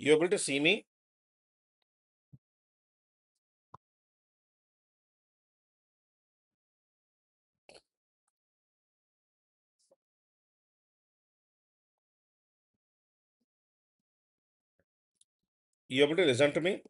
You able to see me? You able to listen to me?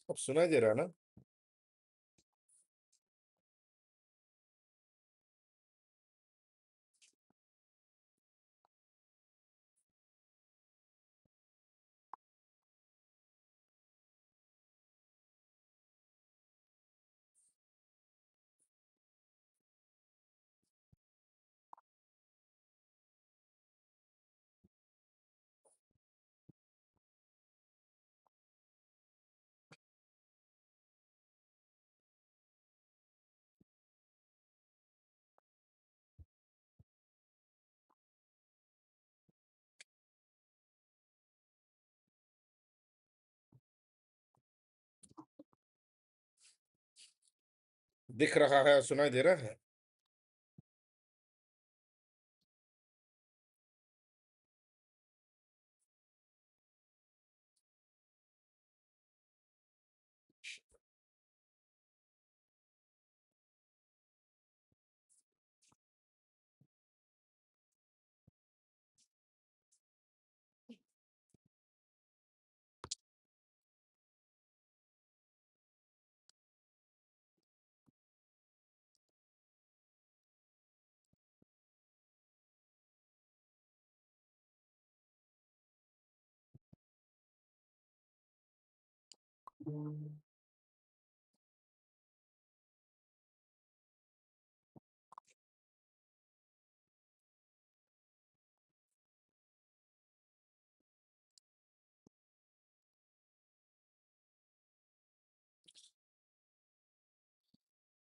अब सुनाई दे रहा है ना? दिख रहा है, सुनाई दे रहा है?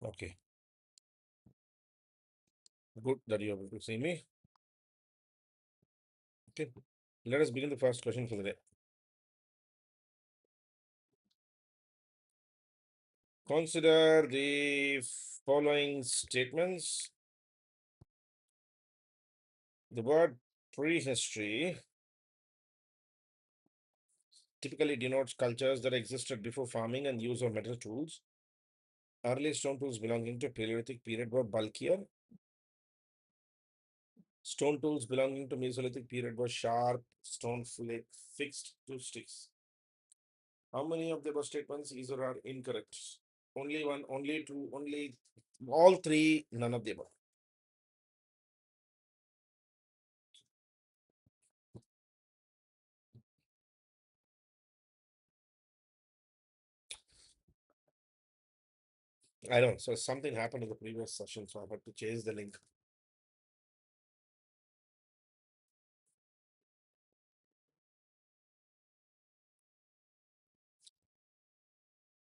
Okay, good that you able to see me. Okay, let us begin the first question for the day. Consider the following statements. The word prehistory typically denotes cultures that existed before farming and use of metal tools. Early stone tools belonging to Paleolithic period were bulkier. Stone tools belonging to Mesolithic period were sharp stone flake fixed to sticks. How many of the above statements either are incorrect? Only one, only two, only all three, none of the above. I don't know. So something happened in the previous session, so I had to change the link.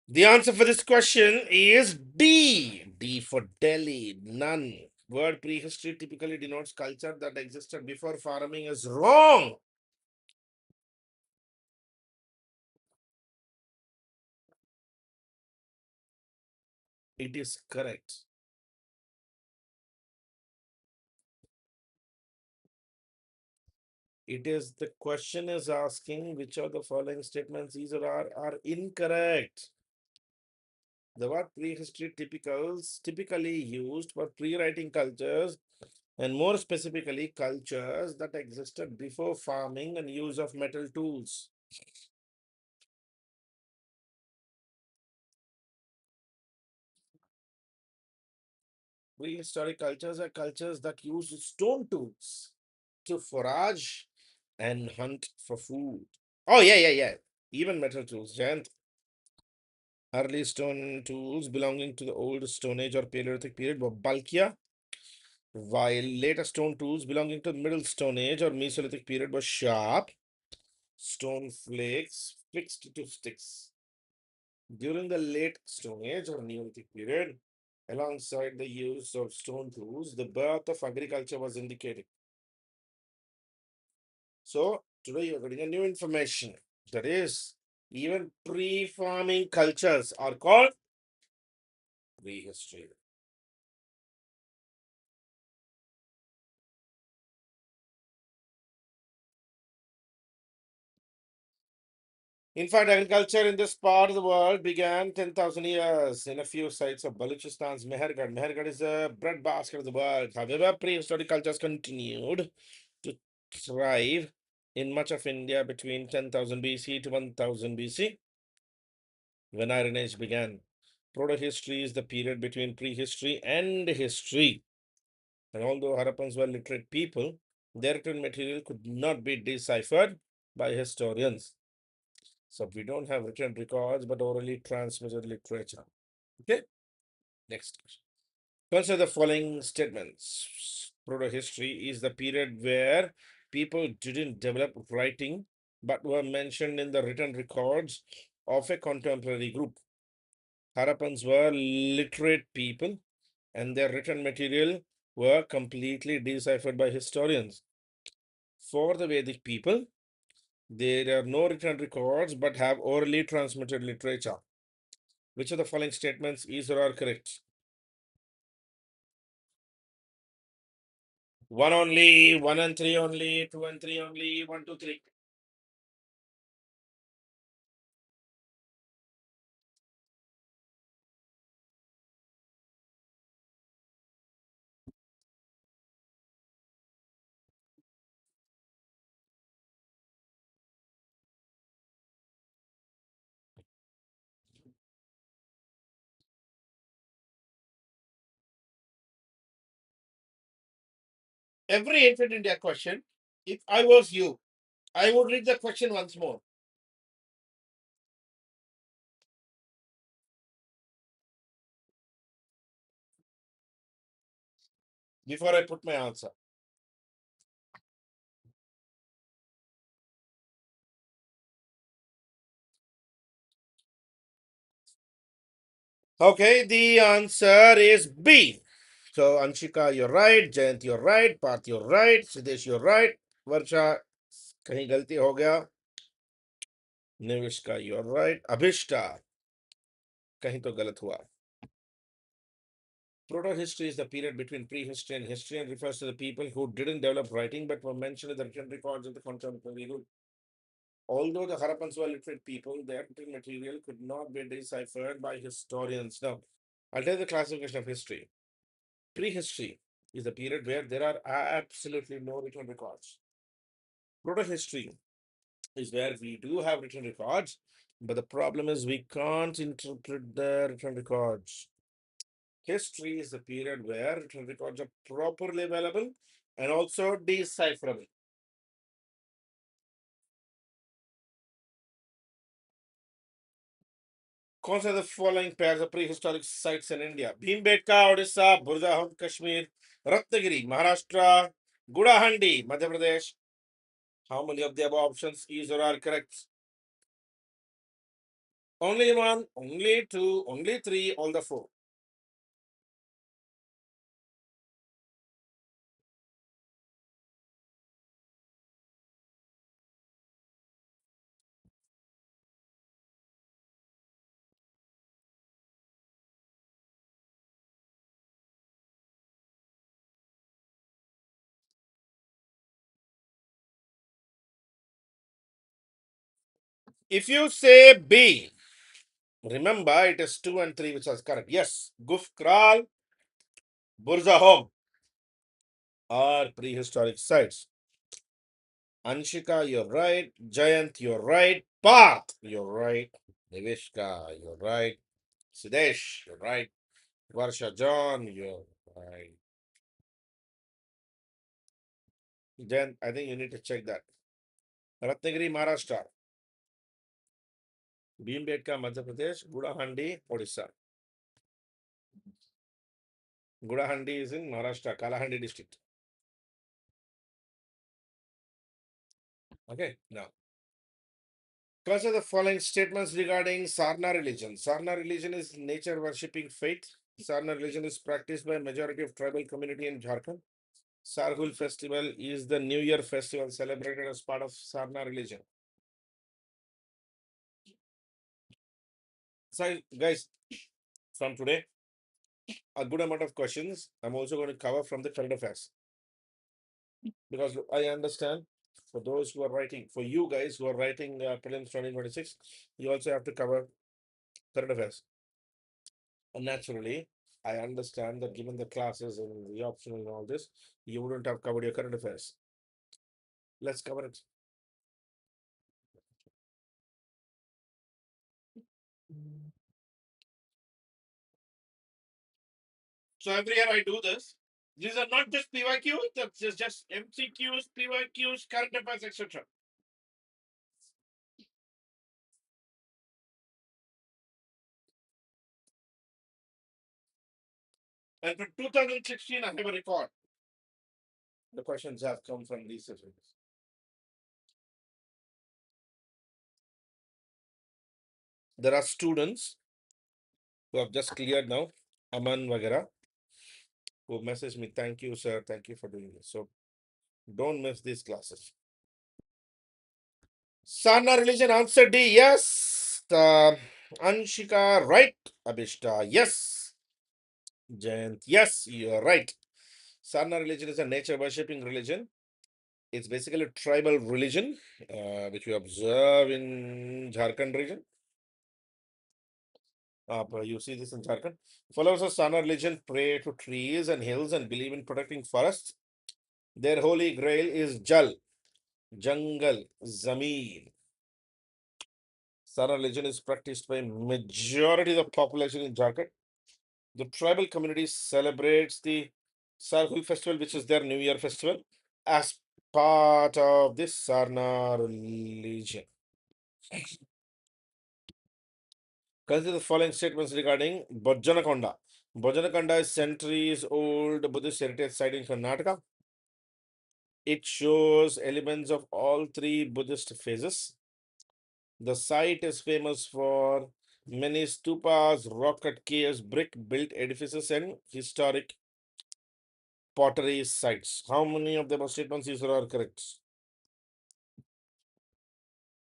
The answer for this question is D. D for Delhi. None. Word prehistory typically denotes culture that existed before farming is wrong. It is correct. It is the question is asking which of the following statements either are incorrect. The word prehistory typically used for pre-writing cultures and more specifically cultures that existed before farming and use of metal tools. Prehistoric cultures are cultures that use stone tools to forage and hunt for food. Oh, yeah. Even metal tools. Jayant, early stone tools belonging to the old Stone Age or Paleolithic period were bulkier, while later stone tools belonging to the Middle Stone Age or Mesolithic period were sharp, stone flakes fixed to sticks. During the late Stone Age or Neolithic period, alongside the use of stone tools, the birth of agriculture was indicated. So, today you're getting a new information. That is, even pre-farming cultures are called prehistory. In fact, agriculture in this part of the world began 10,000 years in a few sites of Balochistan's Mehergarh. Mehergarh is the breadbasket of the world. However, prehistoric cultures continued to thrive in much of India between 10,000 BC to 1000 BC, when Iron Age began. Proto-history is the period between prehistory and history. And although Harappans were literate people, their written material could not be deciphered by historians. So we don't have written records, but orally transmitted literature. Okay, next question. Consider the following statements. Proto-history is the period where people didn't develop writing, but were mentioned in the written records of a contemporary group. Harappans were literate people, and their written material were completely deciphered by historians. For the Vedic people, there are no written records but have orally transmitted literature. Which of the following statements is or are correct? One only, one and three only, two and three only, one, two, three. Every ancient India question, if I was you, I would read the question once more before I put my answer. Okay, the answer is B. So, Anshika, you're right. Jayant, you're right. Parth, you're right. Sidesh, you're right. Varsha, कहीं गलती हो गया. Nivishka, you're right. Abhishta, कहीं तो गलत हुआ. Proto-history is the period between prehistory and history and refers to the people who didn't develop writing but were mentioned in the written records of the contemporary group. Although the Harappans were literate people, their written material could not be deciphered by historians. Now, I'll tell you the classification of history. Prehistory is a period where there are absolutely no written records. Proto-history is where we do have written records, but the problem is we can't interpret the written records. History is the period where written records are properly available and also decipherable. कौन सा the following pairs of prehistoric sites in India? Bhimbetka, Odisha, Burjahom, Kashmir, Ratnagiri, Maharashtra, Gudahandi, Madhya Pradesh. How many of the above options is or are correct? Only one, only two, only three, all the four. If you say B, remember it is two and three which is correct. Yes, Guf Kral, Burzahom are prehistoric sites. Anshika, you're right. Jayant, you're right. Parth, you're right. Nivishka, you're right. Sidesh, you're right. Varsha John, you're right. Then I think you need to check that. Ratnagiri, Maharashtra. Bhimbetka, Madhya Pradesh. Gudahandi, Odisha. Gudahandi is in Maharashtra, Kalahandi district. Okay, now consider the following statements regarding Sarna religion. Sarna religion is nature worshipping faith. Sarna religion is practiced by majority of tribal community in Jharkhand. Sarhul festival is the New Year festival celebrated as part of Sarna religion. So, guys, from today, a good amount of questions I'm also going to cover from the current affairs because I understand for those who are writing, for you guys who are writing prelims 2026, you also have to cover current affairs. And naturally, I understand that given the classes and the optional and all this, you wouldn't have covered your current affairs. Let's cover it. So every year I do this. These are not just PYQs, that's just MCQs, PYQs, current affairs, etc. And for 2016, I have a record. The questions have come from these sessions. There are students who have just cleared now, Aman Vagera, who messaged me, thank you, sir, thank you for doing this. So don't miss these classes. Sarna religion, answer D, yes. Anshika, right. Abhishta, yes. Jayant, yes, you are right. Sarna religion is a nature worshipping religion. It's basically a tribal religion, which we observe in Jharkhand region. You see this in Jharkhand. Followers of Sarna religion pray to trees and hills and believe in protecting forests. Their holy grail is Jal, Jungle, Zameen. Sarna religion is practiced by majority of the population in Jharkhand. The tribal community celebrates the Sarhul festival, which is their New Year festival, as part of this Sarna religion. Consider the following statements regarding Bojjanakonda. Bojjanakonda is centuries old Buddhist heritage site in Karnataka. It shows elements of all three Buddhist phases. The site is famous for many stupas, rock cut caves, brick built edifices, and historic pottery sites. How many of the statements these are correct?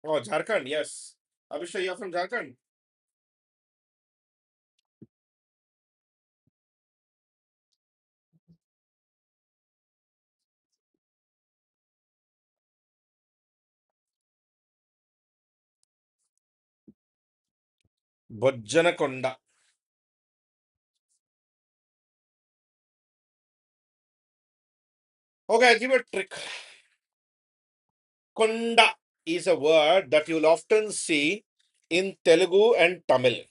Oh, Jharkhand, yes. Abhishek, you're from Jharkhand. Bojjanakonda. Okay, I'll give you a trick. Konda is a word that you'll often see in Telugu and Tamil.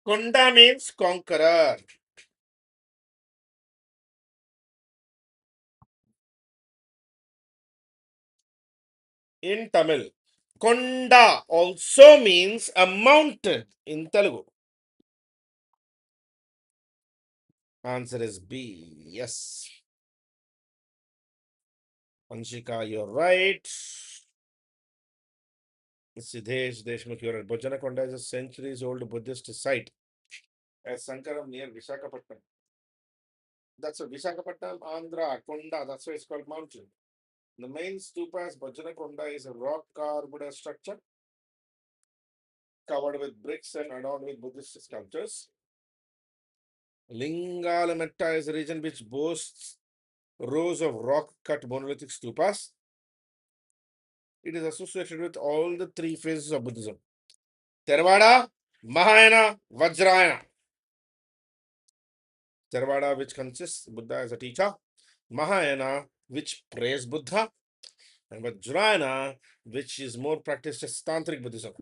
Konda means conqueror. In Tamil. Konda also means a mountain in Telugu. Answer is B. Yes. Anshika, you're right. Siddesh Deshmukh, you're right. Bojjanakonda is a centuries old Buddhist site at Sankaram near Visakhapatnam. That's a Visakhapatnam, Andhra, Konda. That's why it's called mountain. The main stupa is Bajanakonda is a rock carved structure covered with bricks and adorned with Buddhist sculptures. Lingalametta is a region which boasts rows of rock cut monolithic stupas. It is associated with all the three phases of Buddhism: Theravada, Mahayana, Vajrayana. Theravada, which consists Buddha as a teacher, Mahayana, which praise Buddha, and Vajrayana, which is more practiced as Tantric Buddhism.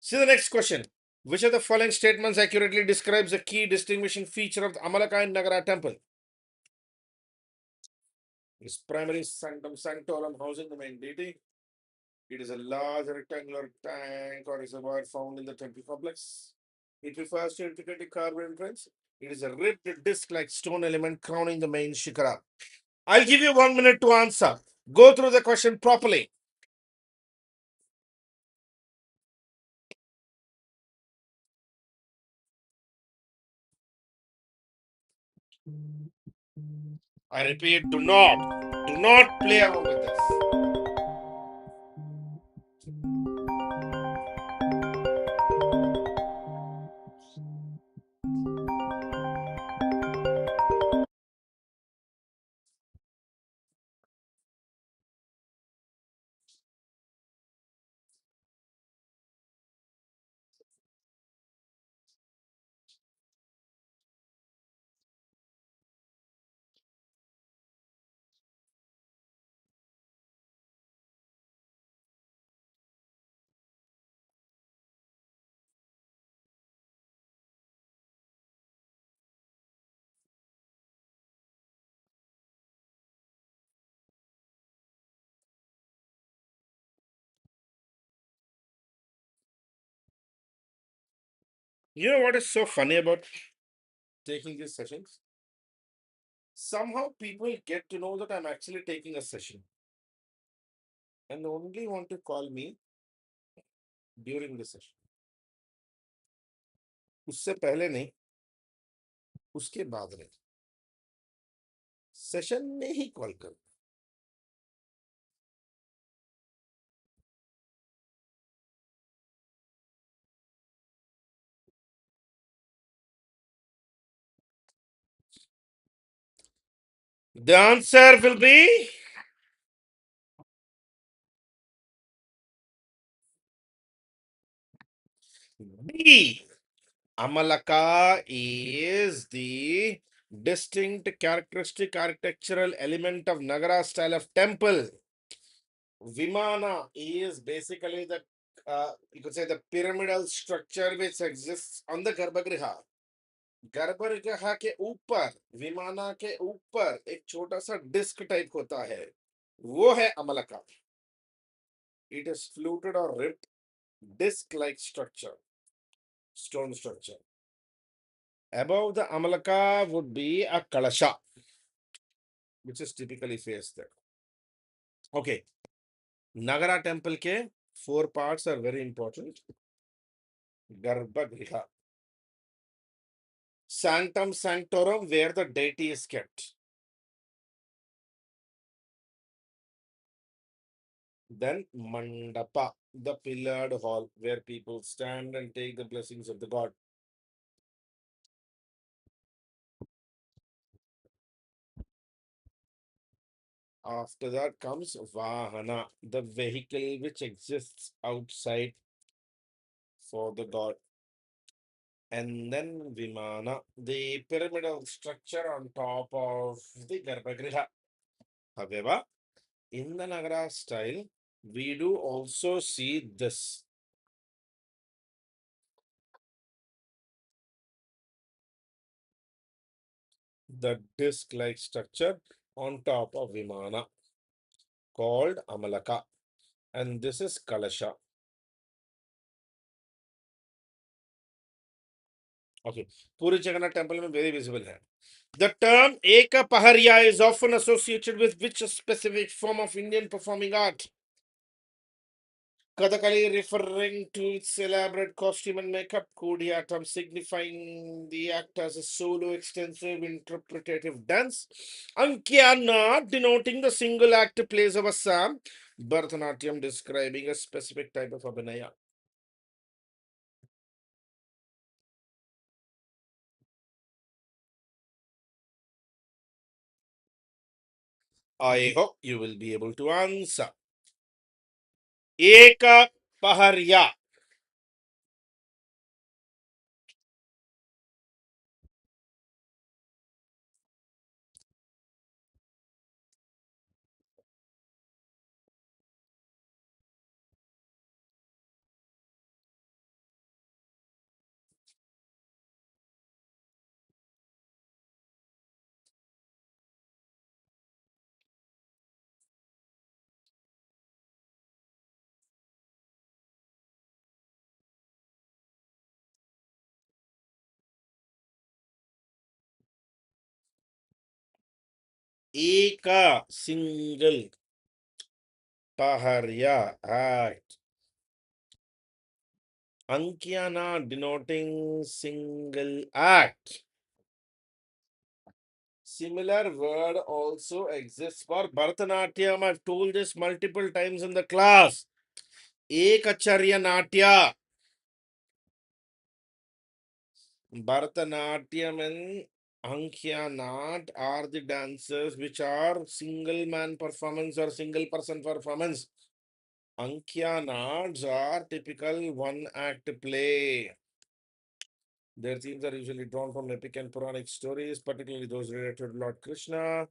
See the next question. Which of the following statements accurately describes the key distinguishing feature of the Amalaka and Nagara temple? Its primary sanctum sanctorum housing the main deity. It is a large rectangular tank or reservoir found in the temple complex. It refers to intricately carved entrance. It is a ribbed disc-like stone element crowning the main shikara. I'll give you 1 minute to answer. Go through the question properly. I repeat, do not play around with this. You know what is so funny about taking these sessions? Somehow people get to know that I'm actually taking a session and only want to call me during the session. उससे पहले नहीं, उसके बाद नहीं, session में ही call कर. The answer will be B. Amalaka is the distinct characteristic architectural element of Nagara style of temple. Vimana is basically the you could say the pyramidal structure which exists on the Garbhagriha. गर्भगृह के ऊपर विमाना के ऊपर एक छोटा सा disc type होता है, वो है अमलका. इट इज फ्लूटेड और ripped disc like structure, stone structure. Above the amalaka would be a kalasha, which is typically faced there. Okay, Nagara temple ke 4 parts are very important. Garbhagriha, sanctum sanctorum, where the deity is kept. Then mandapa, the pillared hall where people stand and take the blessings of the god. After that comes Vahana, the vehicle which exists outside for the god. And then Vimana, the pyramidal structure on top of the Garbhagriha. However, in the Nagara style, we do also see this. The disc-like structure on top of Vimana called Amalaka. And this is Kalasha. Okay. Puri Jagannath temple में very visible है. The term Eka Paharya is often associated with which specific form of Indian performing art? Kathakali referring to its elaborate costume and makeup, Kodiyatam signifying the act as a solo extensive interpretative dance, Ankyana denoting the single act plays of Assam, Bharatanatyam describing a specific type of abhinaya. I hope you will be able to answer. Eka Paharya. Eka, single. Taharya, act. Ankyana, denoting single act. Similar word also exists for Bharatanatyam. I've told this multiple times in the class. Ekacharya Natya. Bharatanatyam and Ankhyanat are the dances which are single man performance or single person performance. Ankhyanats are typical one act play. Their themes are usually drawn from epic and Puranic stories, particularly those related to Lord Krishna.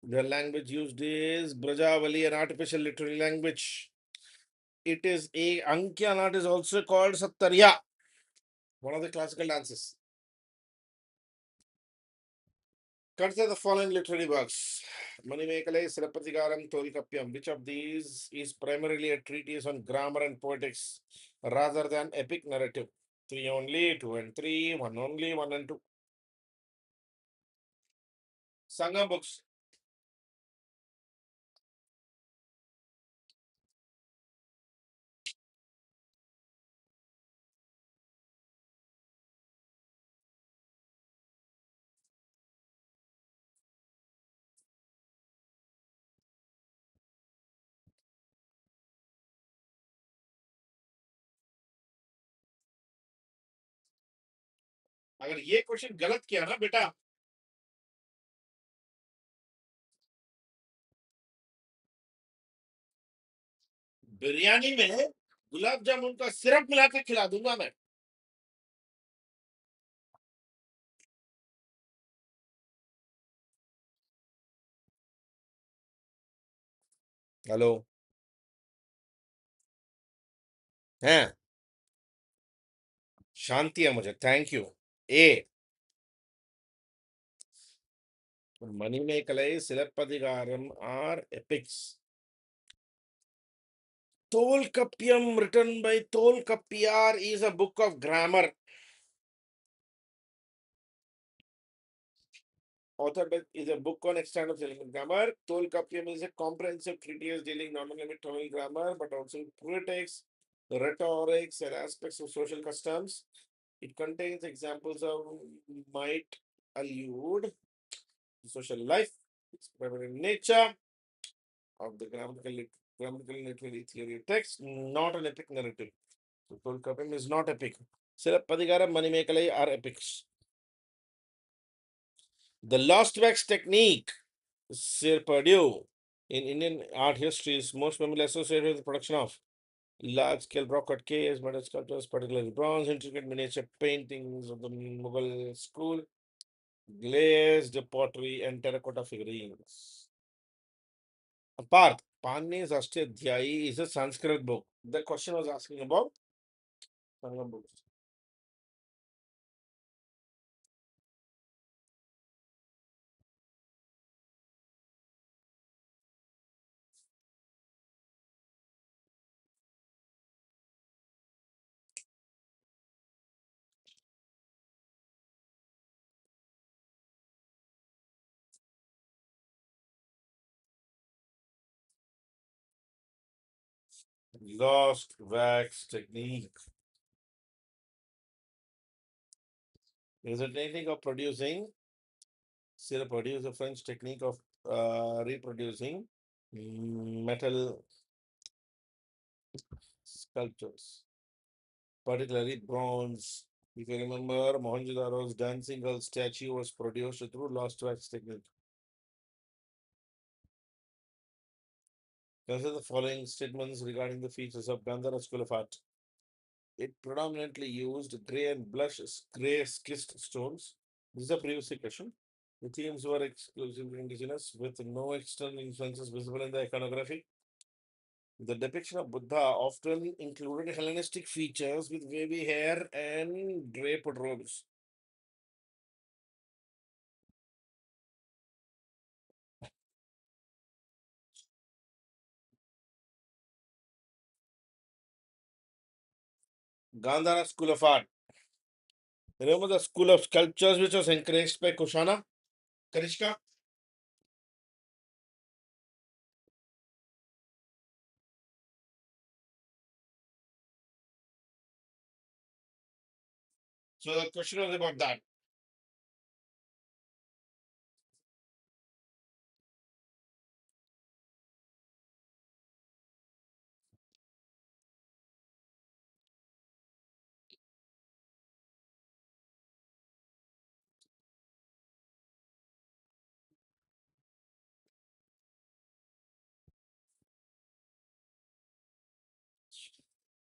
The language used is Brajavali, an artificial literary language. It is a Ankyanat is also called Sattarya, one of the classical dances. Consider the following literary works. Manimekale, Sirapatigaram, Tolkapyam. Which of these is primarily a treatise on grammar and poetics rather than epic narrative? Three only, two and three, one only, one and two. Sangam books. अगर ये question गलत किया ना बेटा बिरयानी में गुलाब जामुन का syrup मिला के खिला दूंगा मैं हेलो हैं शांति है मुझे थैंक यू ए Manimekalai Silappadikaram are epics Tolkappiyam written by Tolkappiyar is a book of grammar authored by is a book on extent of Telugu grammar. Tolkappiyam is a comprehensive treatise dealing not only with Tamil grammar but also with poetics, rhetorics, and aspects of social customs. It contains examples of might allude to social life, its primary nature of the grammatical literary theory text, not an epic narrative. So Tolkappiyam is not epic. Sirappadigara, Manimekalai are epics. The lost wax technique, Sir Purdue, in Indian art history is most primarily associated with the production of large-scale rock cut caves, metal sculptures, particularly bronze, intricate miniature paintings of the Mughal school, glazed pottery, and terracotta figurines. Apart, Panini's Ashtadhyayi is a Sanskrit book. The question was asking about Sangam books. Lost wax technique is a technique of producing. Sir Purdue is a French technique of reproducing metal sculptures, particularly bronze. If you remember, Mohenjo-daro's dancing girl statue was produced through lost wax technique. Consider the following statements regarding the features of Gandhara School of Art. It predominantly used gray and blush gray schist stones. This is a previous question. The themes were exclusively indigenous with no external influences visible in the iconography. The depiction of Buddha often included Hellenistic features with wavy hair and draped robes. Gandhara School of Art. Remember the school of sculptures which was encouraged by Kushana? Kanishka? So the question was about that.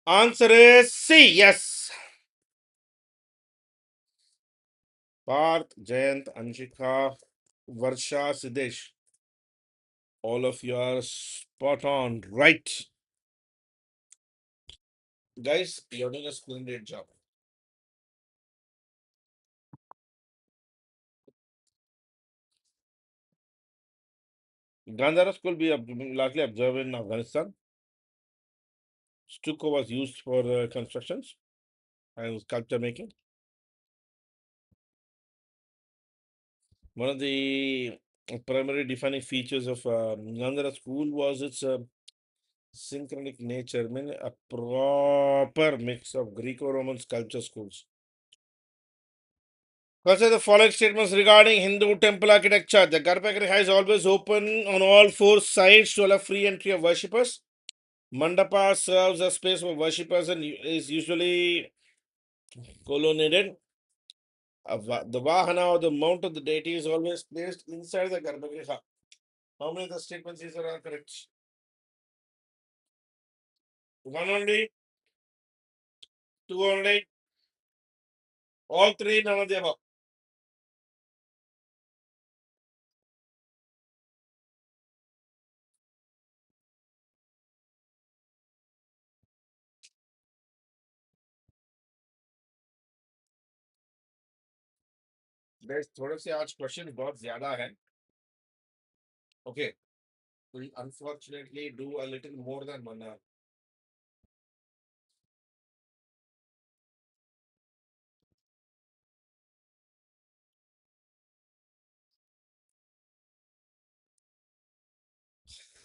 Answer is C. Yes. Parth, Jayant, Anshika, Varsha, Siddesh. All of you are spot on. Right. Guys, you're doing a splendid job. Gandhara school be largely observed in Afghanistan. Stucco was used for constructions and sculpture making. One of the primary defining features of Gandhara school was its synchronic nature, meaning a proper mix of Greco-Roman sculpture schools. Consider the following statements regarding Hindu temple architecture. The Garbhagriha is always open on all four sides to allow free entry of worshippers. Mandapa serves as space for worshippers and is usually colonnaded. The Vahana or the mount of the deity is always placed inside the Garbhagriha. How many of the statements these are correct? One only, two only, all three, none of the above. Guys, थोड़े से आज question बहुत ज्यादा है. Okay, we unfortunately do a little more than 1 hour.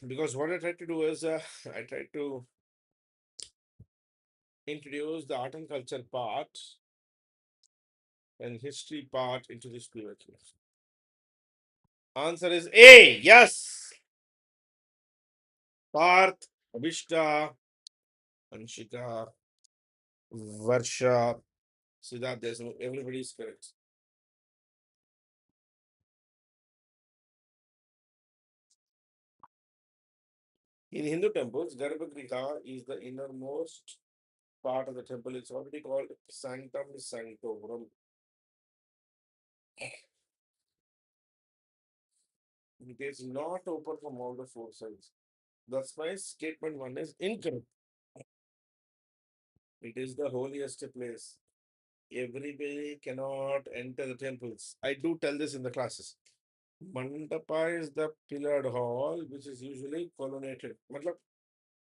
Because what I try to do is I try to introduce the art and culture part and history part into this curriculum. Answer is A. Yes. Parth, Abhishta, Anshika, Varsha, Siddharth, everybody is correct. In Hindu temples, Garbhagriha is the innermost part of the temple. It's already called Sanctum Sanctorum. It is not open from all the four sides. That's why statement one is incorrect. It is the holiest place. Everybody cannot enter the temples. I do tell this in the classes. Mandapa is the pillared hall, which is usually colonnaded. Matlab,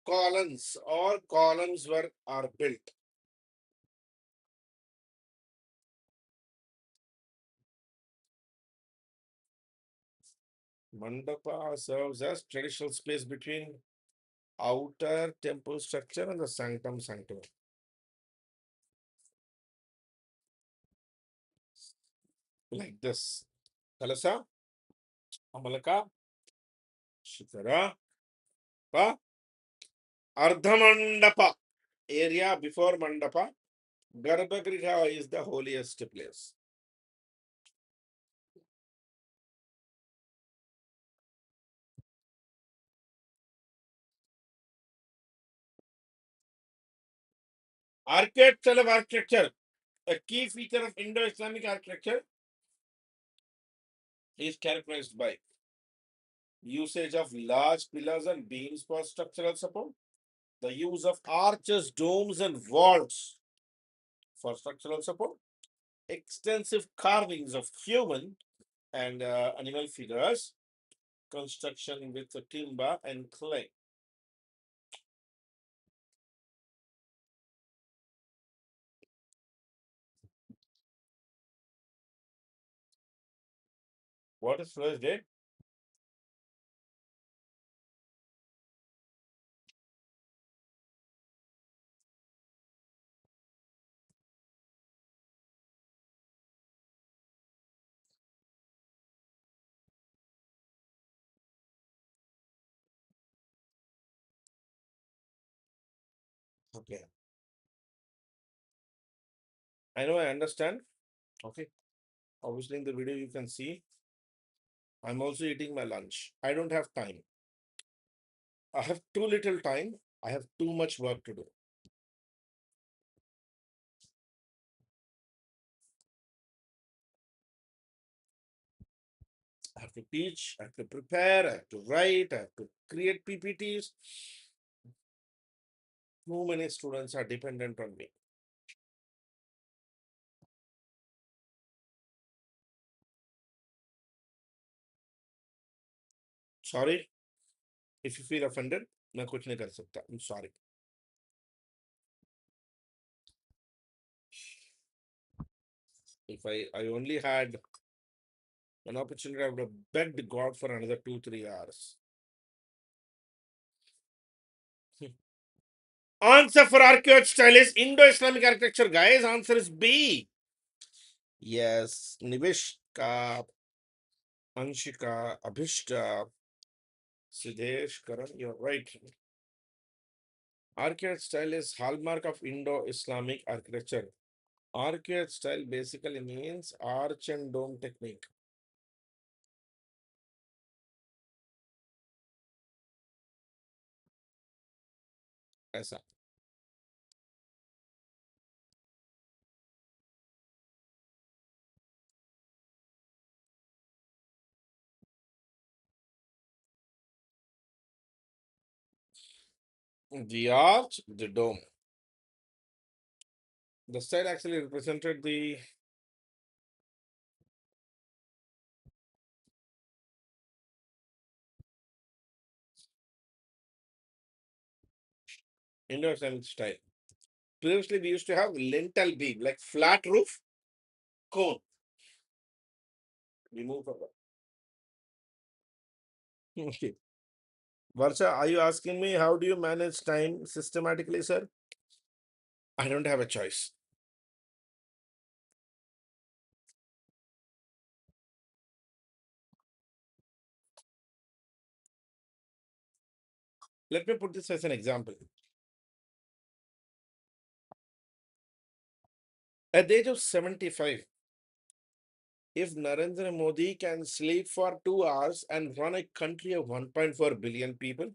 columns, all columns were are built. Mandapa serves as traditional space between outer temple structure and the sanctum sanctum. Like this. Kalasa, Amalaka, Shikara, Pa, Ardhamandapa. Area before Mandapa. Garbhagriha is the holiest place. Architecture of architecture. A key feature of Indo-Islamic architecture is characterized by usage of large pillars and beams for structural support, the use of arches, domes, and vaults for structural support, extensive carvings of human and animal figures, construction with timber and clay. What is first day? Okay. I know, I understand. Okay. Obviously, in the video, you can see I'm also eating my lunch. I don't have time. I have too little time. I have too much work to do. I have to teach, I have to prepare, I have to write, I have to create PPTs. Too many students are dependent on me. Sorry if you feel offended. मैं कुछ नहीं कर सकता. I'm sorry. If I only had an opportunity, I would have begged God for another 2 3 hours. Answer for archaic style is Indo-Islamic architecture, guys. Answer is B. Yes, Nivishka, Anshika, Abhishta, Siddesh, Karan, you're right. Archaic style is hallmark of Indo-Islamic architecture. Archaic style basically means arch and dome technique. ऐसा. The arch, the dome. The style actually represented the Indo-Islamic style. Previously, we used to have lintel beam, like flat roof, cone. We move forward. Okay. Varsha, are you asking me how do you manage time systematically, sir? I don't have a choice. Let me put this as an example. At the age of 75, if Narendra Modi can sleep for 2 hours and run a country of 1.4 billion people,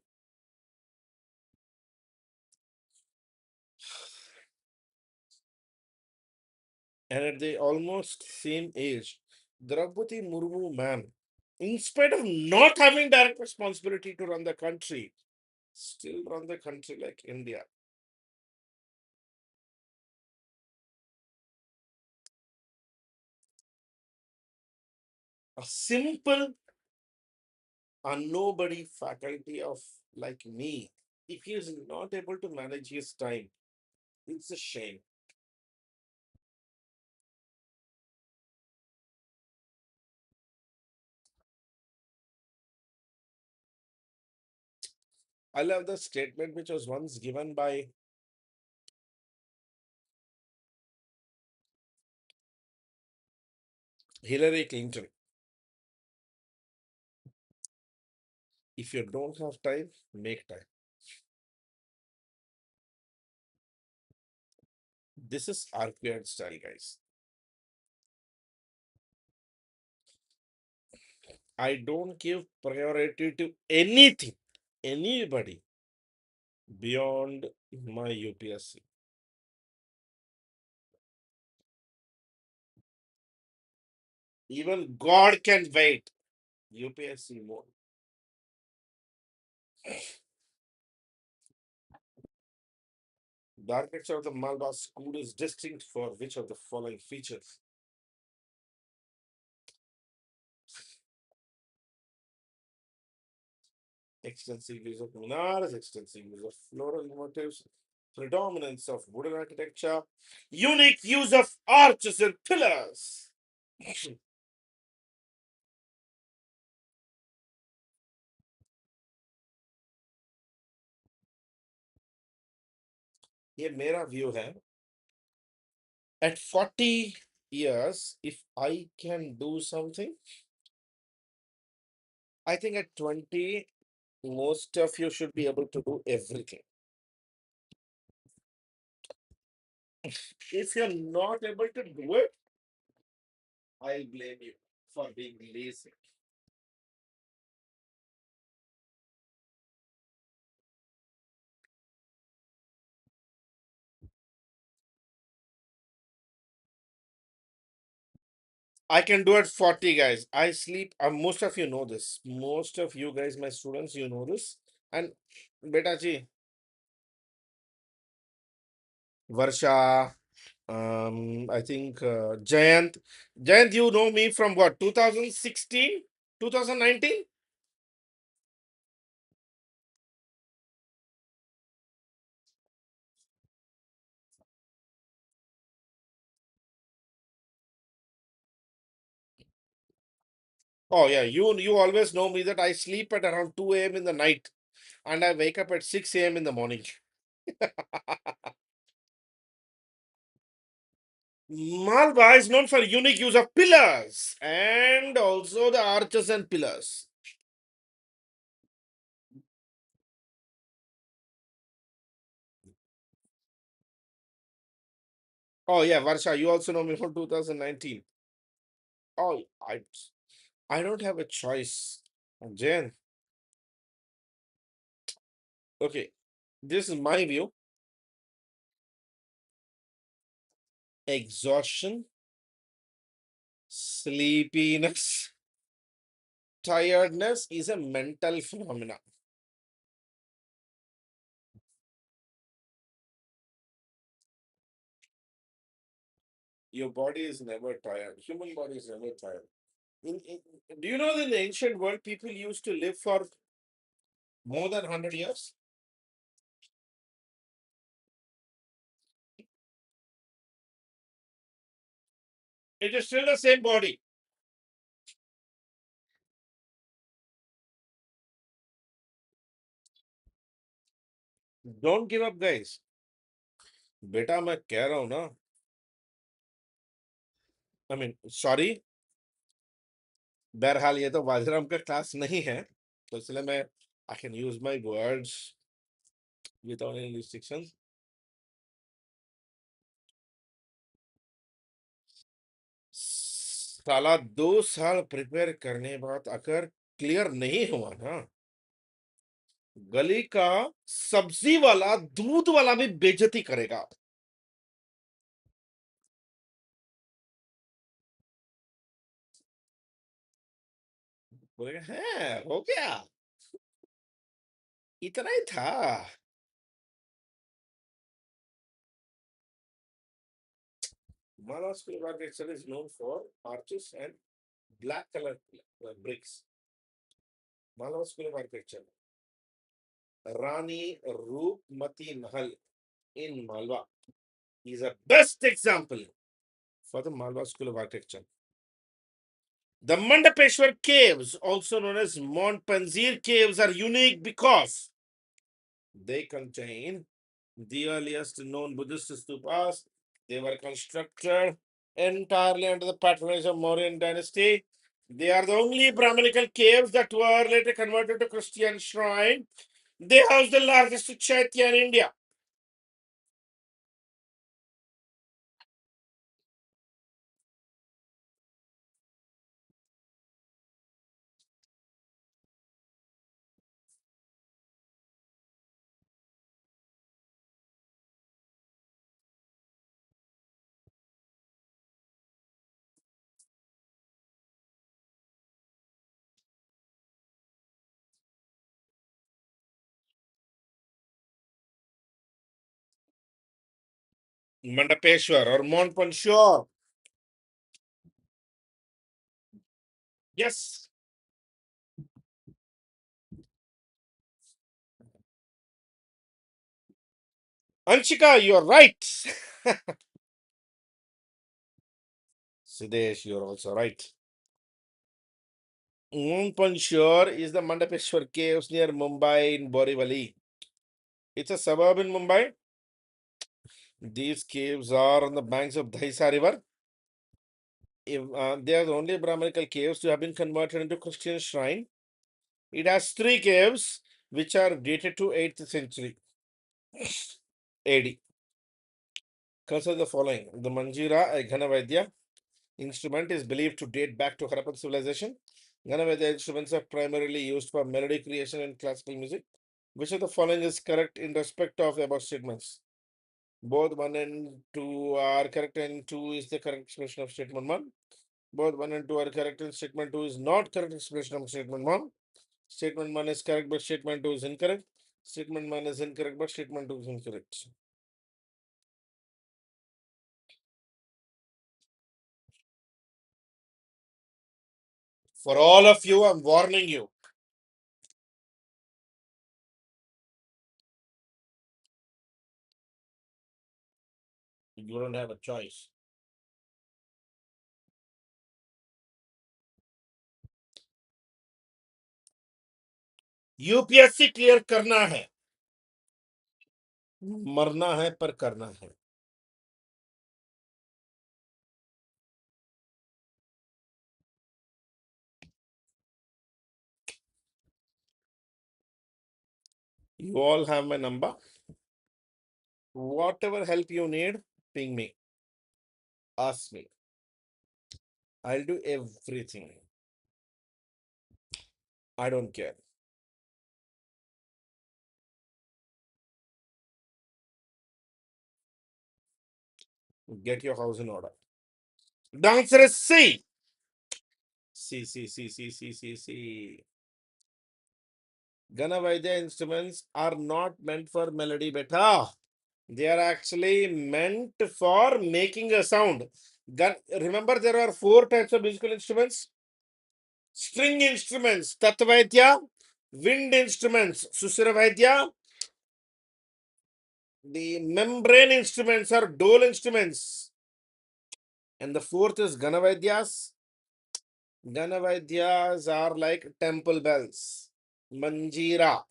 and at the almost same age, Draupadi Murmu, man, in spite of not having direct responsibility to run the country, still run the country like India. A simple, a nobody faculty of like me, if he is not able to manage his time, it's a shame. I love the statement which was once given by Hillary Clinton. If you don't have time, make time. This is arcade style, guys. I don't give priority to anything, anybody beyond my UPSC. Even God can wait. UPSC more. The architecture of the Malwa school is distinct for which of the following features? Extensive use of minars, extensive use of floral motifs, predominance of wooden architecture, unique use of arches and pillars. ये मेरा view है. At 40 years, if I can do something, I think at 20, most of you should be able to do everything. If you're not able to do it, I'll blame you for being lazy. I can do it 40 guys. I sleep. Most of you know this. Most of you guys, my students, you know this. And beta ji, Varsha, I think Jayant. Jayant, you know me from what? 2016? 2019? Oh yeah, you always know me that I sleep at around 2 a.m. in the night and I wake up at 6 a.m. in the morning. Malwa is known for unique use of pillars and also the arches and pillars. Oh yeah, Varsha, you also know me from 2019. Oh, I don't have a choice. Jen, okay, this is my view. Exhaustion, sleepiness, tiredness is a mental phenomena. Your body is never tired. Human body is never tired. Do you know that in the ancient world, people used to live for more than 100 years? It is still the same body. Don't give up, guys. बेटा मैं कह रहा हूं ना I mean sorry बहरहाल ये तो वाजिराम का क्लास नहीं है तो इसलिए मैं I can use my words without any restrictions साला 2 साल प्रिपेयर करने बाद अगर क्लियर नहीं हुआ ना गली का सब्जी वाला दूध वाला भी बेइज्जती करेगा बोलेगा है हो गया इतना ही था Mala School of Architecture is known for arches and black color bricks. Malwa School of Architecture. Rani Roopmati Mahal in Malwa is a best example for the Malwa School of Architecture. The Mandapeshwar caves, also known as Mont Panjir caves, are unique because they contain the earliest known Buddhist stupas. They were constructed entirely under the patronage of Mauryan dynasty. They are the only Brahminical caves that were later converted to Christian shrine. They house the largest chaitya in India. Mandapeshwar or Mont Panchor. Yes. Anshika, you're right. Sidesh, you're also right. Mont Panchor is the Mandapeshwar caves near Mumbai in Borivali. It's a suburb in Mumbai. These caves are on the banks of Daisa River. They are the only Brahminical caves to have been converted into Christian shrine. It has three caves which are dated to 8th century AD. Consider the following. The Manjira, a Ghanavaidya instrument, is believed to date back to Harappan civilization. Ghanavaidya instruments are primarily used for melody creation in classical music. Which of the following is correct in respect of the above statements? Both 1 and 2 are correct, and 2 is the correct expression of statement 1. Both 1 and 2 are correct, and statement 2 is not correct expression of statement 1. Statement 1 is correct, but statement 2 is incorrect. Statement 1 is incorrect, but statement 2 is incorrect. For all of you, I'm warning you. You don't have a choice. UPSC clear करना है, मरना है पर करना है. You all have my number. Whatever help you need, ping me. Ask me. I'll do everything. I don't care. Get your house in order. The answer is C. C, C, C, C, C, C, C. Ganavaidya instruments are not meant for melody, beta. They are actually meant for making a sound. Remember, there are 4 types of musical instruments. String instruments, Tatvaidya. Wind instruments, Susiravaidya. The membrane instruments are dole instruments. And the 4th is Ganavaidyas. Ganavaidyas are like temple bells. Manjira,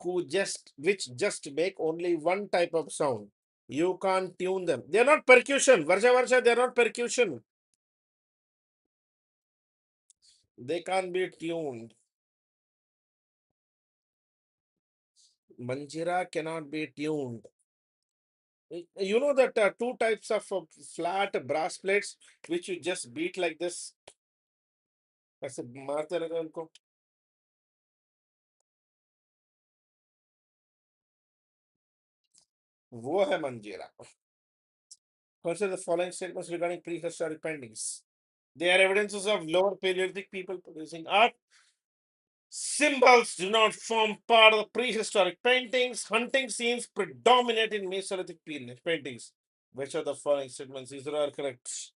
which just make only one type of sound. You can't tune them. They are not percussion. Varsha, they are not percussion. They can't be tuned. Manjira cannot be tuned. You know that 2 types of flat brass plates which you just beat like this. ऐसे मारते रहते हैं उनको. वो है मंजीरा. Consider the following statements regarding prehistoric paintings. They are evidences of lower Paleolithic people producing art. Symbols do not form part of the prehistoric paintings. Hunting scenes predominate in Mesolithic period paintings. Which of the following statements is correct?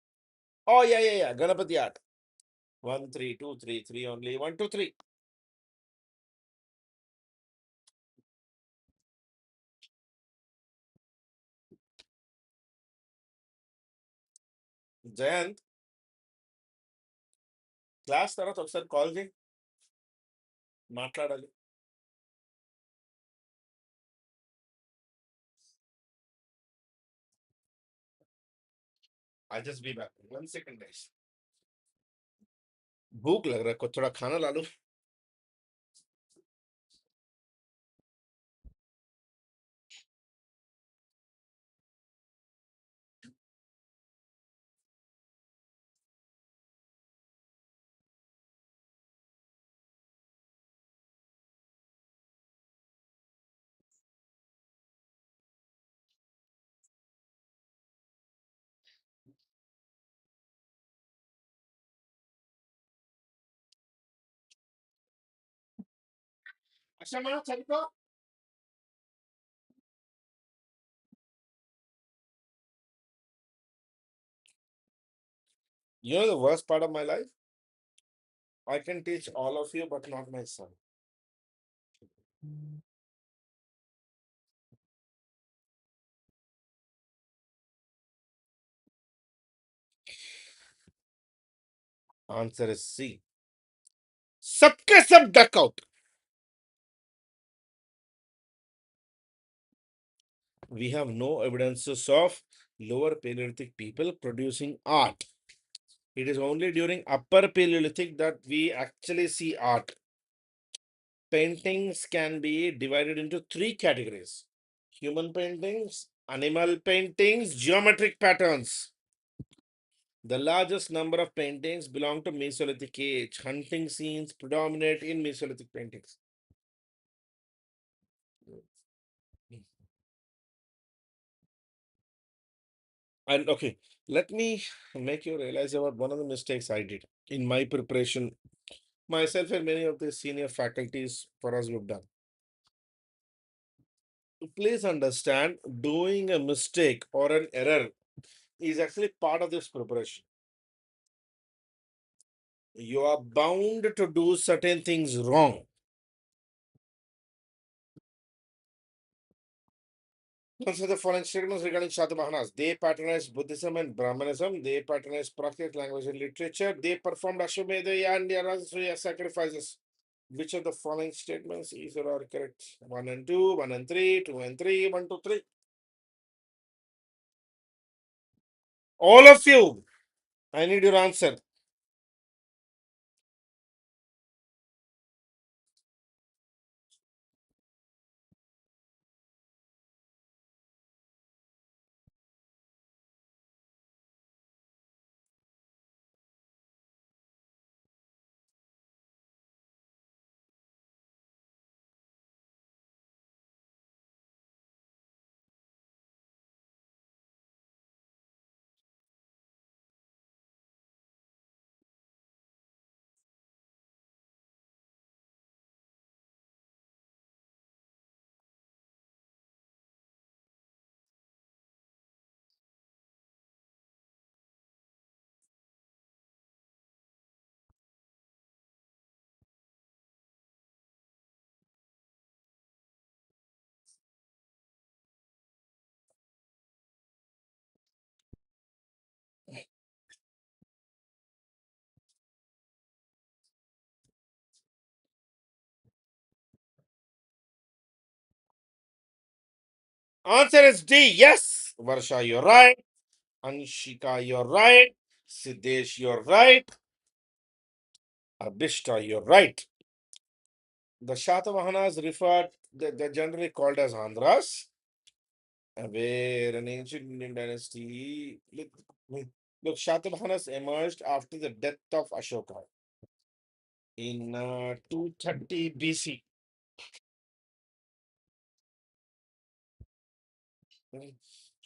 Oh, yeah. Ganapati art. 1, 3, 2, 3, 3 only. 1, 2, 3. Jayant, class తర్వాత ఒకసారి call చేయి, మాట్లాడాలి. I'll just be back. 1 second, guys. भूख लग रहा है, कुछ थोड़ा खाना ला लो. अच्छा माँ चल को. You know the worst part of my life? I can teach all of you, but not my son. Answer is C. सबके सब duck out. We have no evidences of lower Paleolithic people producing art. It is only during upper Paleolithic that we actually see art. Paintings can be divided into 3 categories: human paintings, Animal paintings, geometric patterns. The largest number of paintings belong to Mesolithic age. Hunting scenes predominate in Mesolithic paintings. And okay, let me make you realize about one of the mistakes I did in my preparation. Myself and many of the senior faculties for us we've done. Please understand, doing a mistake or an error is actually part of this preparation. You are bound to do certain things wrong. Consider the following statements regarding Shatavahanas. They patronized Buddhism and Brahmanism. They patronized Prakrit language and literature. They performed Ashwamedha and Yarasriya sacrifices. Which of the following statements is or are correct? 1 and 2, 1 and 3, 2 and 3, 1, 2, 3. All of you, I need your answer. Answer is D. Yes. Varsha, you're right. Anshika, you're right. Siddesh, you're right. Abhishta, you're right. The Shatavahanas referred, they're generally called as Andhras, where an ancient Indian dynasty. Look, Shatavahanas emerged after the death of Ashoka in 230 BC.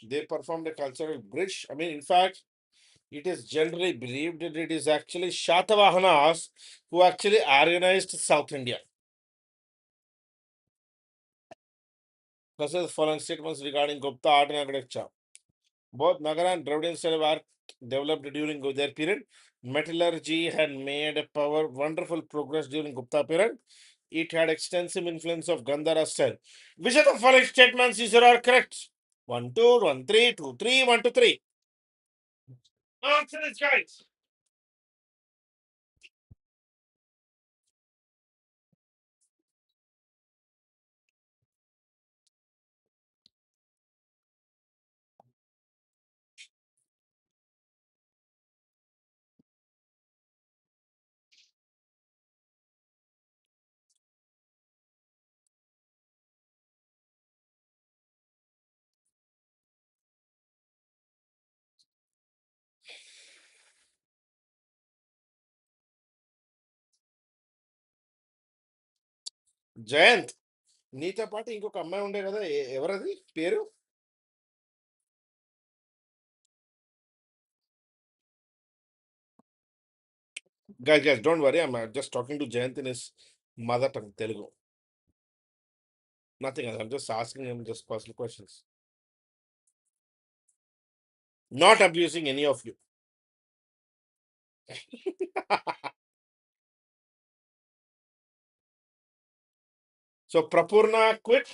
They performed a cultural bridge. I mean, in fact, it is generally believed that it is actually Shatavahanas who actually Aryanized South India. Consider the following statements regarding Gupta art and architecture. Both Nagara and Dravidian style of art developed during their period. Metallurgy had made a wonderful progress during Gupta period. It had extensive influence of Gandhara style. Which of the following statements is are correct? 1, 2, 1, 3, 2, 3, 1, 2, 3. Answer is guys. Jayant నీతో పాటు ఇంకొక అమ్మాయి ఉండే కదా ఎవరది పేరు guys, don't worry, I'm just talking to Jayant in his mother tongue Telugu. Nothing else, I'm just asking him just personal questions, not abusing any of you. So Prapurna quit.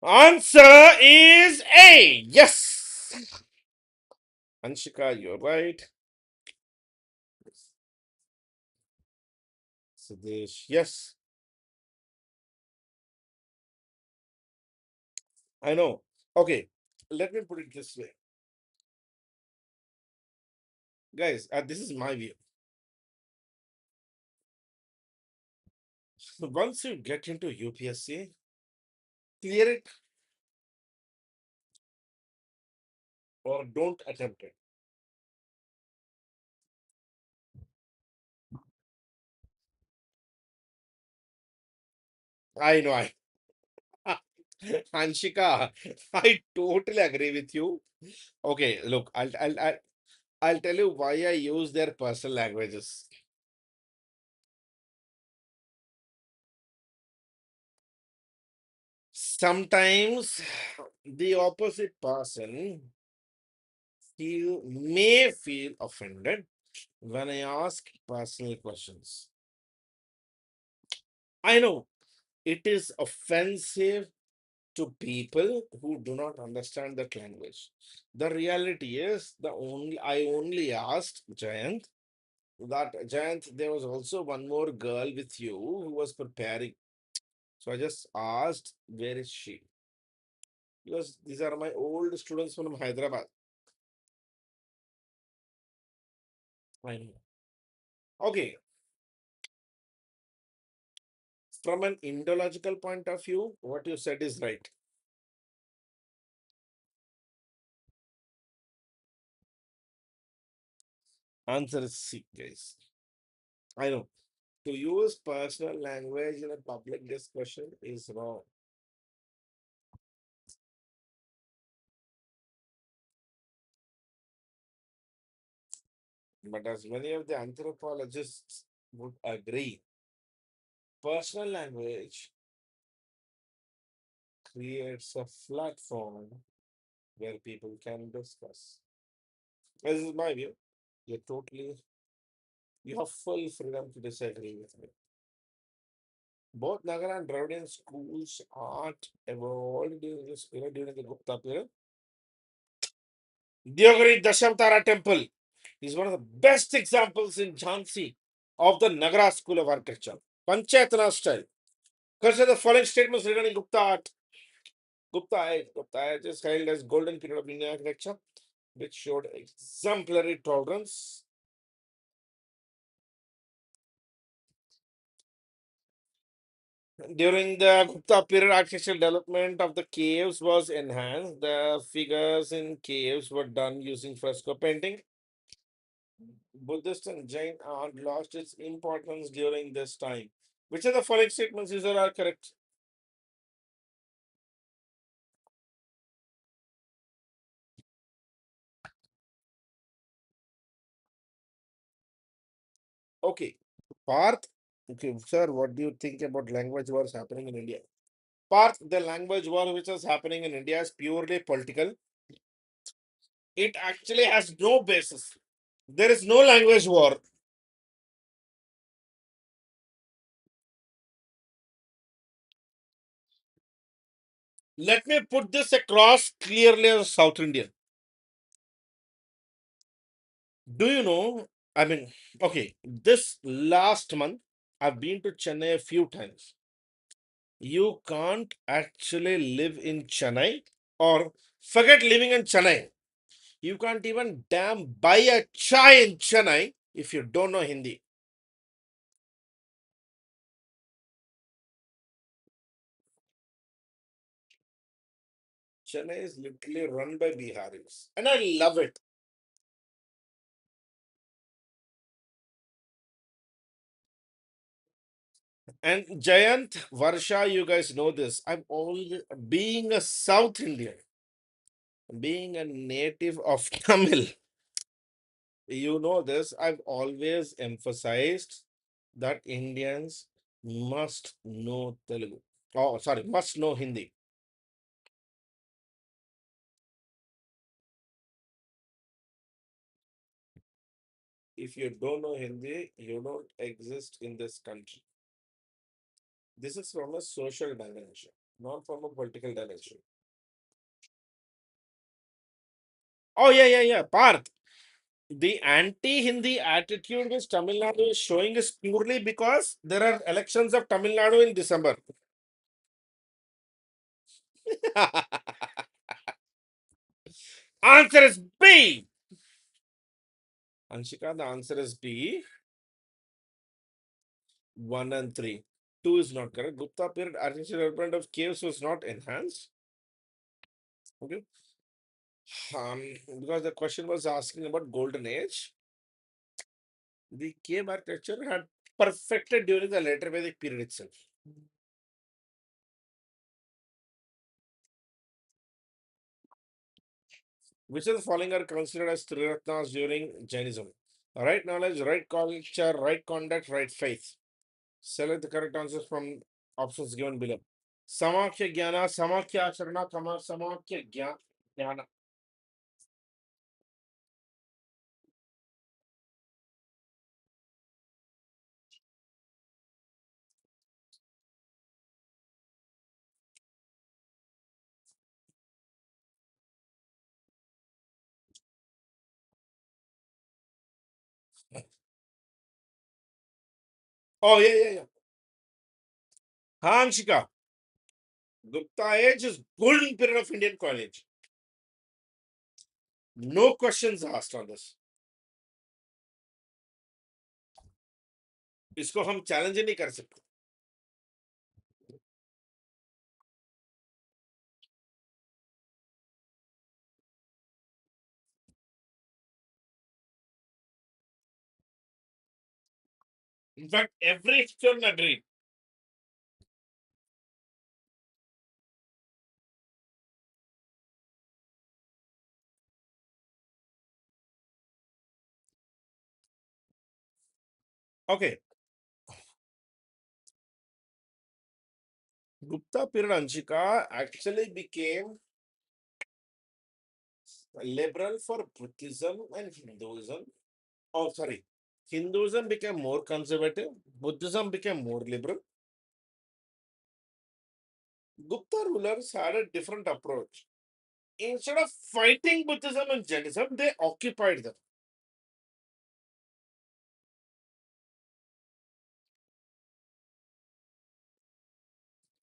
Answer is A. Yes. Anshika, you're right. Siddesh, yes. I know. Okay, let me put it this way, guys. This is my view. Once you get into UPSC, clear it or don't attempt it. I know. Anshika, I totally agree with you. Okay, look, I'll tell you why I use their personal languages. Sometimes the opposite person may feel offended when I ask personal questions. I know it is offensive to people who do not understand that language. The reality is the only I only asked Jayant that Jayant, there was also one more girl with you who was preparing. So I just asked, where is she? Because these are my old students from Hyderabad. I know. Okay, from an Indological point of view, what you said is right. Answer is C, guys. I know. To use personal language in a public discussion is wrong. But as many of the anthropologists would agree, personal language creates a platform where people can discuss. This is my view. You're totally, you have full freedom to disagree with me. Both Nagara and Dravidian schools art evolved during this period, during the Gupta period. Deogari Dashamtara temple is one of the best examples in Jhansi of the Nagara school of architecture. Panchayatana style. Consider the following statements regarding Gupta art. Gupta Age is hailed as golden period of Indian architecture, which showed exemplary tolerance. During the Gupta period, architectural development of the caves was enhanced. The figures in caves were done using fresco painting. Buddhist and Jain art lost its importance during this time. Which of the following statements are correct? Okay. Parth, okay, sir, what do you think about language wars happening in India? Parth, the language war which is happening in India is purely political. It actually has no basis. There is no language war. Let me put this across clearly as a South Indian. Do you know? I mean, okay, this last month I've been to Chennai a few times. You can't actually live in Chennai or forget living in Chennai. You can't even damn buy a chai in Chennai if you don't know Hindi. Chennai is literally run by Biharis, and I love it. And Jayant, Varsha, you guys know this. I'm only being a South Indian, being a native of Tamil. You know this. I've always emphasized that Indians must know Telugu. Oh, sorry, must know Hindi. If you don't know Hindi, you don't exist in this country. This is from a social dimension, not from a political dimension. Oh, yeah, yeah, yeah. Parth, the anti-Hindi attitude which Tamil Nadu is showing is purely because there are elections of Tamil Nadu in December. Answer is B. Anshika, the answer is B. 1 and 3. 2 is not correct. Gupta period artificial development of caves was not enhanced. Okay. Because the question was asking about golden age. The cave architecture had perfected during the later Vedic period itself. Which of the following are considered as Triratnas during Jainism? Right knowledge, right culture, right conduct, right faith. Select the correct answers from options given below. Samakya Jnana, Samakya Acharana, Samakya Jnana. Oh, yeah, yeah, yeah. Hanshika. Gupta age is golden period of Indian coinage. No questions asked on this. इसको हम challenge ही नहीं कर सकते. In fact, every historian agreed. Okay. Gupta period Anshika actually became liberal for Buddhism and Hinduism. Oh, sorry. Hinduism became more conservative. Buddhism became more liberal. Gupta rulers had a different approach. Instead of fighting Buddhism and Jainism, they occupied them.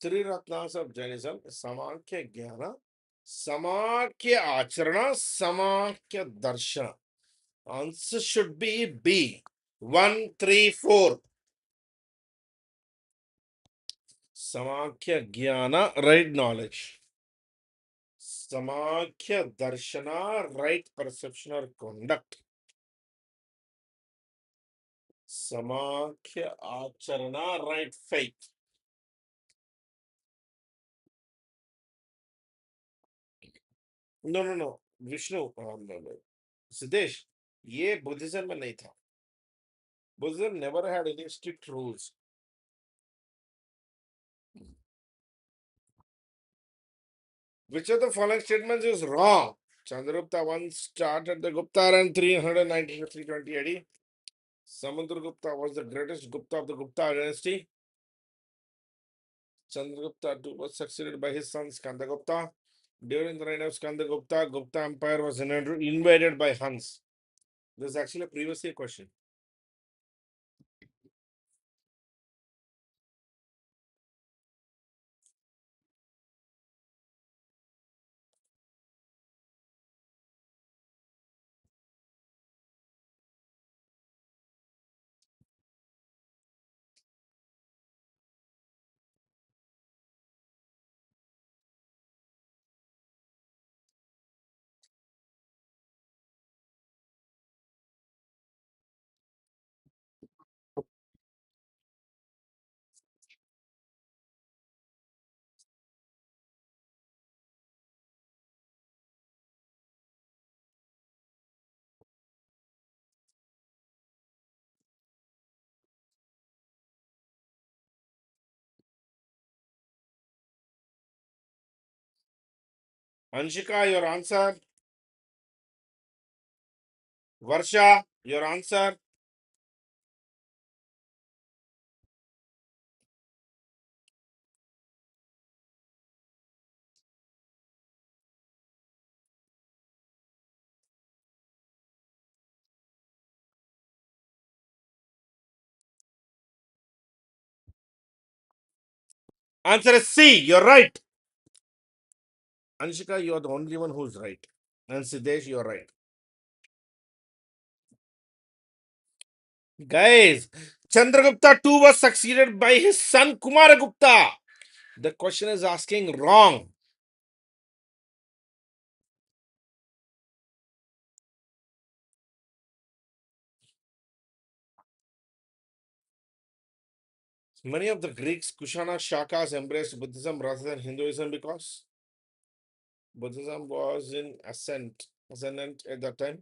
Three Ratnas of Jainism: Samankhya Jnana, Samankhya Acharana, Samankhya Darshana. Answer should be B. 1, 3, 4. Samankhya Jnana, right knowledge. Samankhya Darshana, right perception or conduct. Samankhya Acharana, right faith. No. Vishnu no. Siddhesh, ये Buddhism में नहीं था. Buddhism never had any strict rules. Which of the following statements is wrong? Chandragupta once started the Gupta and 390 to 320 AD. Samudragupta was the greatest Gupta of the Gupta dynasty. Chandragupta II was succeeded by his son Skandagupta. During the reign of Skandagupta, Gupta Empire was invaded by Huns. This is actually a previous year question. Anshika, your answer. Varsha, your answer. Answer is C. You're right. Anshika, you are the only one who's right. And Siddesh, you're right. Guys, Chandragupta too was succeeded by his son Kumaragupta. The question is asking wrong. Many of the Greeks, Kushana Shakas embraced Buddhism rather than Hinduism because Buddhism was in ascendant at that time.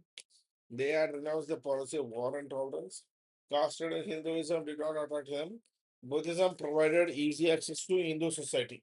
They had renounced the policy of war and tolerance. Caste and Hinduism did not attract them. Buddhism provided easy access to Hindu society.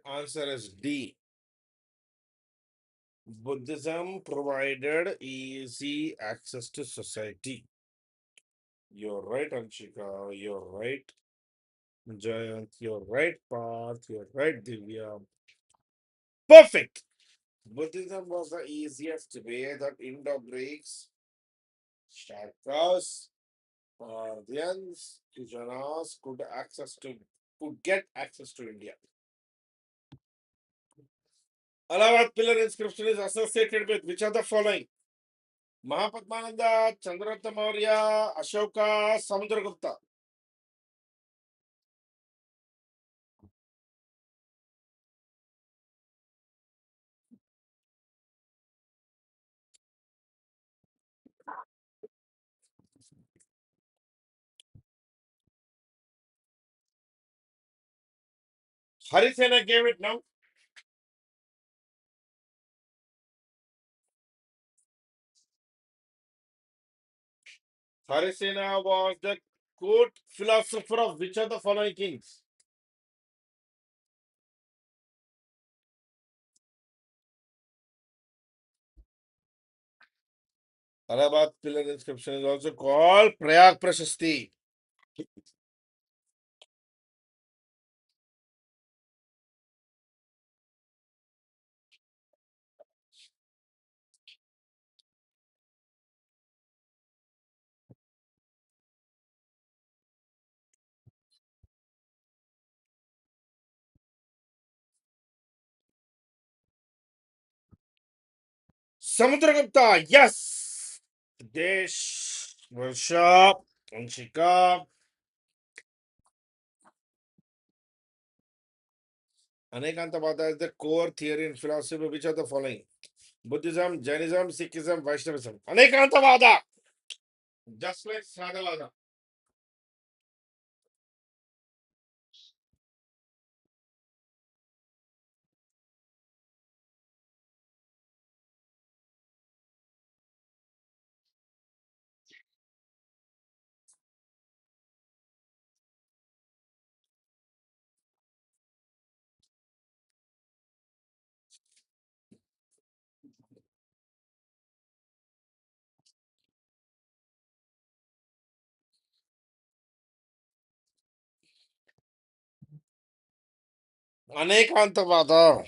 Answer is D. Buddhism provided easy access to society. You're right, Anshika. You're right, Jayant. You're right, Parth. You're right, Divya. Perfect. Buddhism was the easiest way that Indo-Greeks, Shakas, Parthians, Kujanas could get access to India. Allahabad pillar inscription is associated with which of the following? Mahapadmananda, Chandragupta Maurya, Ashoka, Samudragupta. Harisena gave it now. Harisena was the court philosopher of which of the following kings? Allahabad pillar inscription is also called Prayag Prashasti. Samudragupta, yes. Desh, Varsha, Anshika. Anekantavada is the core theory in philosophy which of the following? Buddhism, Jainism, Sikhism, Vaishnavism. Anekantavada. Just like Sadhavada. Anekantavada.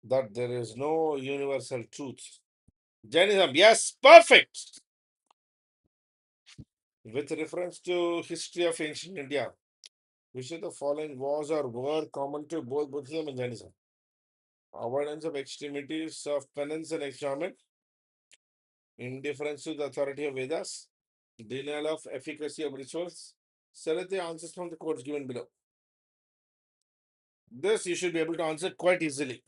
That there is no universal truth. Jainism, yes, perfect. With reference to history of ancient India, which of the following was or were common to both Buddhism and Jainism? Avoidance of extremities of penance and examen, indifference to the authority of Vedas, denial of efficacy of rituals. Select the answers from the quotes given below. This you should be able to answer quite easily.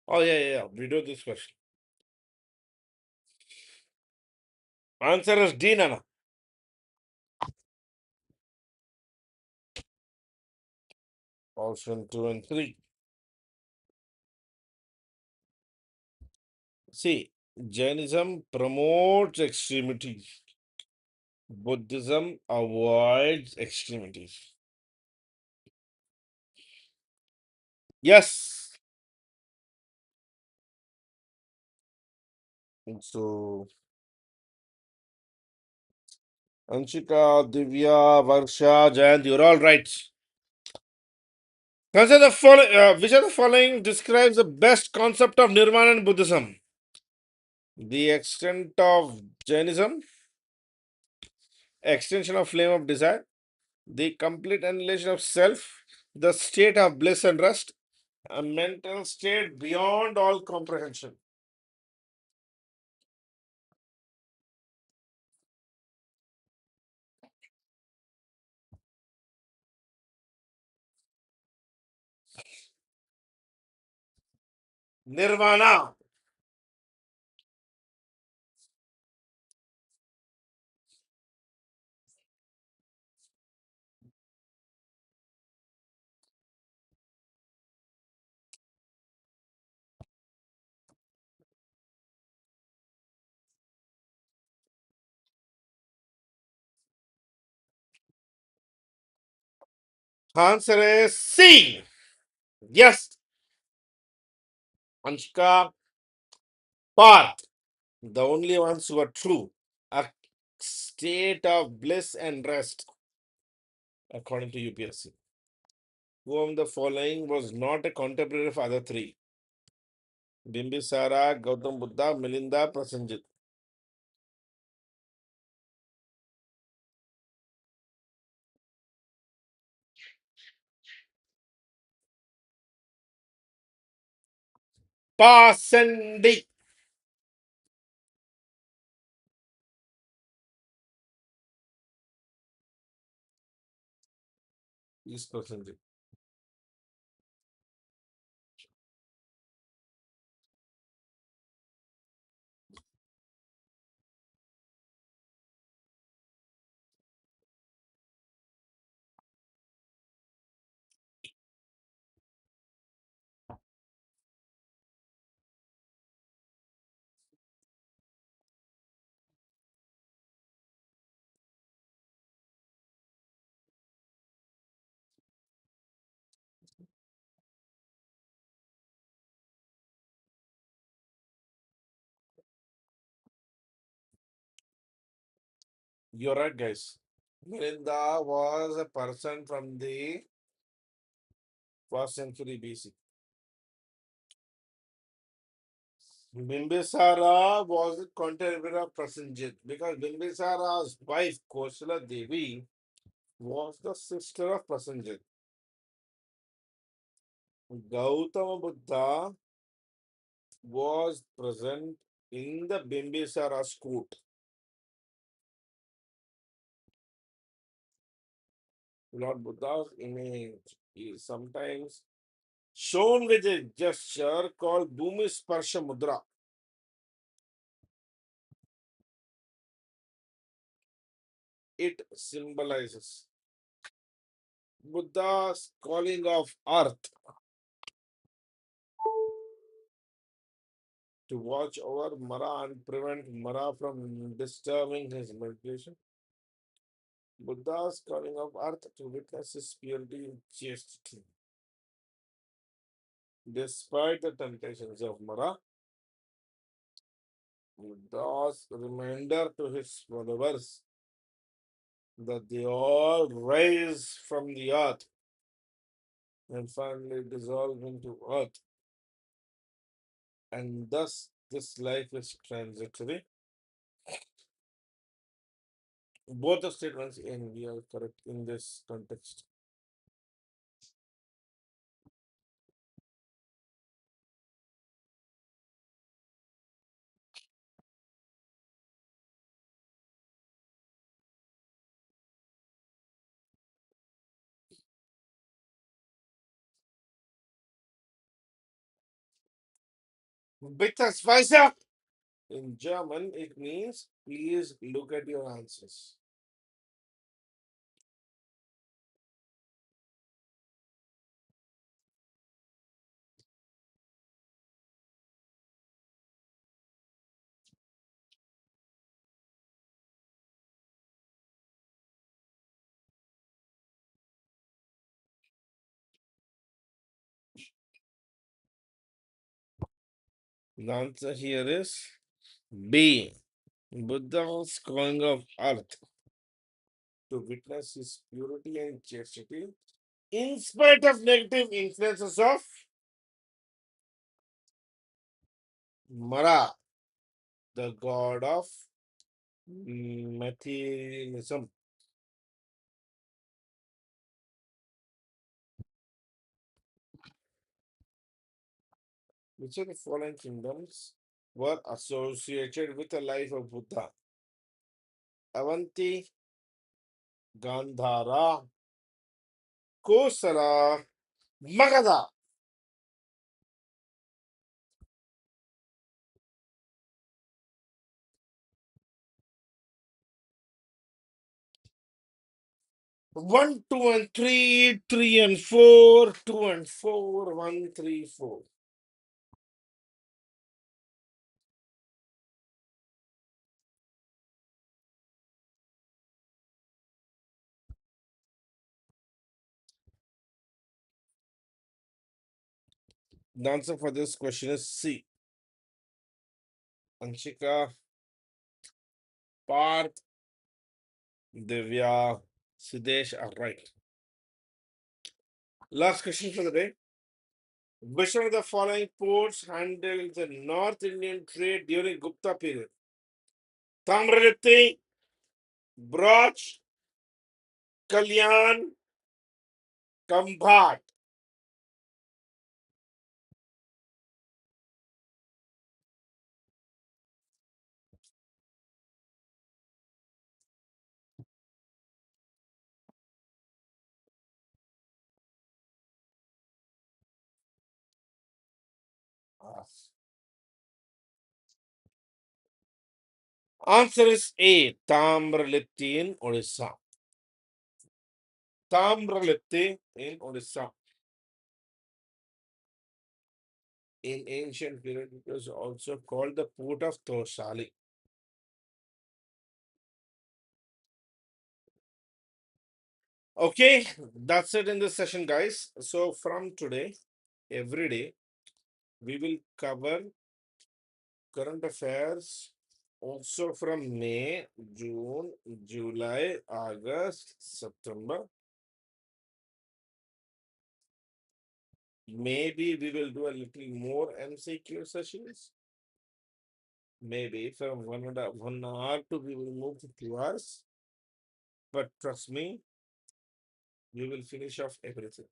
Oh, yeah, yeah, yeah. We do this question. Answer is D, Nana. Option 2 and 3. See, Jainism promotes extremity. Buddhism avoids extremity. Yes. So, Anshika, Divya, Varsha, Jayant, you're all right. Consider the following, which of the following describes the best concept of nirvana in Buddhism? The extent of Jainism, extension of flame of desire, the complete annihilation of self, the state of bliss and rest, a mental state beyond all comprehension. Nirvana. Answer is C. Yes, Anshika, Parth, the only ones who are true. A state of bliss and rest, according to UPSC. Whom the following was not a contemporary of other three? Bimbisara, Gautam Buddha, Milinda, Prasenjit. Pasandi is Prasenjit. You're right, guys. Milinda was a person from the first century BC. Bimbisara was the contemporary of Prasenjit because Bimbisara's wife, Kosala Devi, was the sister of Prasenjit. Gautama Buddha was present in the Bimbisara's court. Lord Buddha's image is sometimes shown with a gesture called Bhumi Sparsha Mudra. It symbolizes Buddha's calling of earth to watch over Mara and prevent Mara from disturbing his meditation. Buddha's calling of earth to witness his purity and chastity. Despite the temptations of Mara, Buddha's reminder to his followers that they all rise from the earth and finally dissolve into earth, and thus this life is transitory. Both the statements in we are correct in this context. Bitte weiter. In German, it means please look at your answers. The answer here is B. Buddha's calling of earth to witness his purity and chastity in spite of negative influences of Mara, the god of materialism. Which of the following kingdoms were associated with the life of Buddha? Avanti, Gandhara, Kosala, Magadha. One, two, and three, three and four, two and four, one, three, four. The answer for this question is C. Anshika, Parth, Divya, Sidesh are right. Last question for the day. Which one of the following ports handled the North Indian trade during Gupta period? Tamralitti, Broch, Kalyan, Kambhat. Answer is A. Tamralitti in Odisha. Tamralitti in Odisha. In ancient period, it was also called the port of Tosali. Okay, that's it in this session, guys. So from today, every day, we will cover current affairs also from May, June, July, August, September. Maybe we will do a little more MCQ sessions. Maybe from 1 hour to we will move to 2 hours. But trust me, we will finish off everything.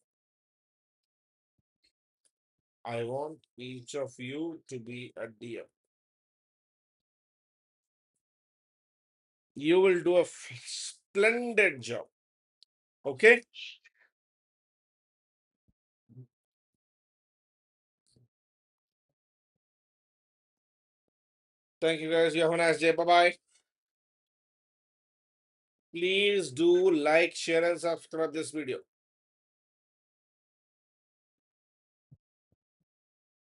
I want each of you to be a dear. You will do a splendid job. Okay? Thank you guys. You have a nice day. Bye bye. Please do like, share, and subscribe this video.